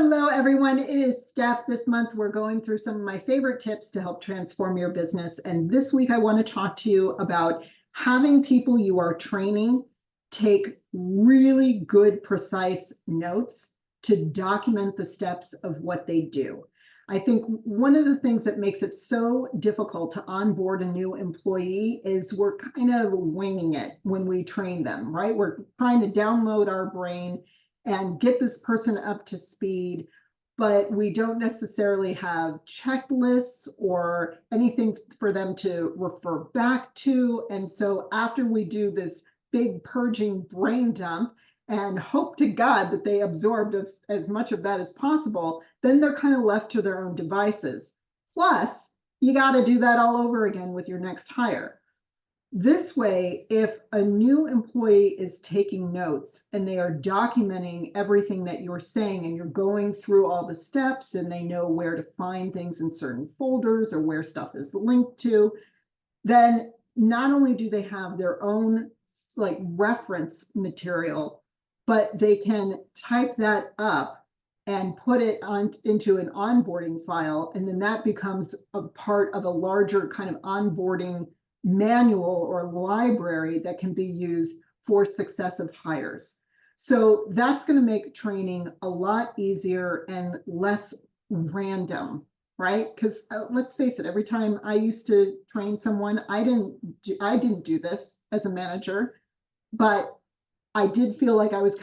Hello, everyone. It is Steph. This month, we're going through some of my favorite tips to help transform your business. And this week, I want to talk to you about having people you are training take really good, precise notes to document the steps of what they do. I think one of the things that makes it so difficult to onboard a new employee is we're kind of winging it when we train them, right? We're trying to download our brain and get this person up to speed, but we don't necessarily have checklists or anything for them to refer back to. And so after we do this big purging brain dump and hope to God that they absorbed as much of that as possible, then they're kind of left to their own devices. Plus, you got to do that all over again with your next hire. This way, if a new employee is taking notes and they are documenting everything that you're saying and you're going through all the steps and they know where to find things in certain folders or where stuff is linked to, then not only do they have their own like reference material, but they can type that up and put it into an onboarding file. And then that becomes a part of a larger kind of onboarding manual or library that can be used for successive hires. So that's going to make training a lot easier and less random, right? Because let's face it, every time I used to train someone, I didn't do this as a manager, but I did feel like I was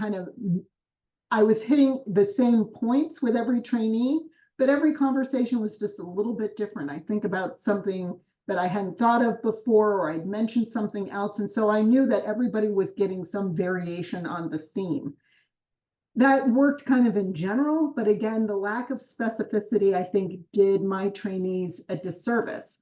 hitting the same points with every trainee, but every conversation was just a little bit different. I think about something that I hadn't thought of before, or I'd mentioned something else. And so I knew that everybody was getting some variation on the theme. That worked kind of in general, but again, the lack of specificity, I think, did my trainees a disservice.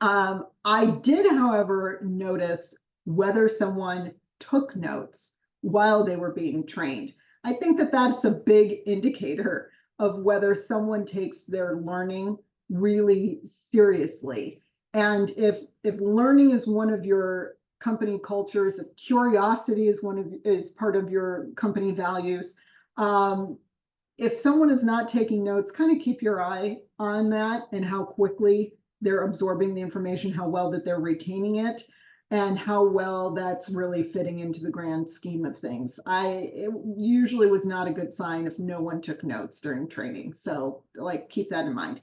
I did, however, notice whether someone took notes while they were being trained. I think that that's a big indicator of whether someone takes their learning really seriously. And if learning is one of your company cultures, if curiosity is part of your company values, if someone is not taking notes, kind of keep your eye on that and how quickly they're absorbing the information, how well that they're retaining it, and how well that's really fitting into the grand scheme of things. It usually was not a good sign if no one took notes during training. So keep that in mind.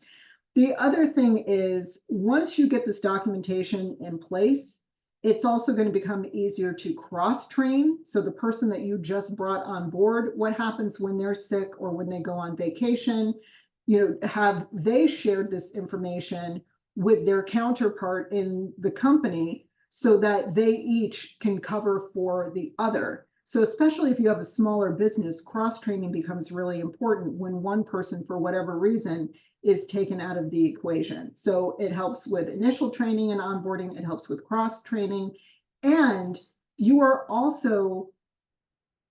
The other thing is, once you get this documentation in place, it's also going to become easier to cross-train. So the person that you just brought on board, what happens when they're sick or when they go on vacation? Have they shared this information with their counterpart in the company so that they each can cover for the other? So especially if you have a smaller business, cross-training becomes really important when one person, for whatever reason, is taken out of the equation. So it helps with initial training and onboarding. It helps with cross-training. And you are also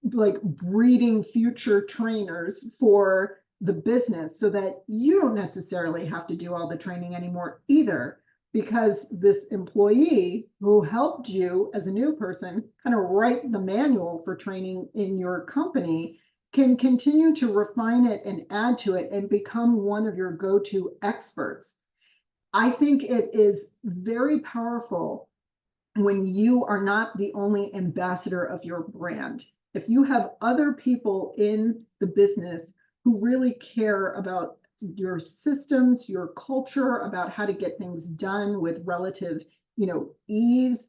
breeding future trainers for the business so that you don't necessarily have to do all the training anymore either, because this employee who helped you as a new person kind of write the manual for training in your company can continue to refine it and add to it and become one of your go-to experts. I think it is very powerful when you are not the only ambassador of your brand. If you have other people in the business who really care about your systems, your culture, about how to get things done with relative, ease,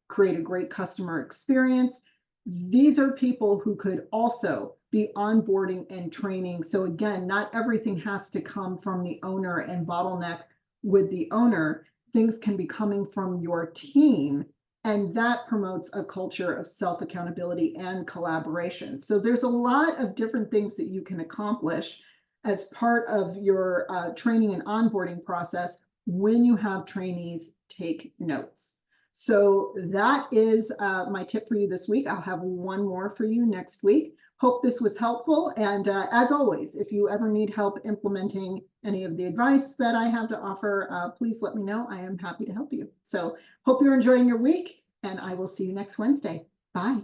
create a great customer experience, these are people who could also be onboarding and training. So again, not everything has to come from the owner and bottleneck with the owner. Things can be coming from your team, and that promotes a culture of self-accountability and collaboration. So there's a lot of different things that you can accomplish as part of your training and onboarding process when you have trainees take notes. So that is my tip for you this week. I'll have one more for you next week. Hope this was helpful. And as always, if you ever need help implementing any of the advice that I have to offer, please let me know. I am happy to help you. So hope you're enjoying your week, and I will see you next Wednesday. Bye.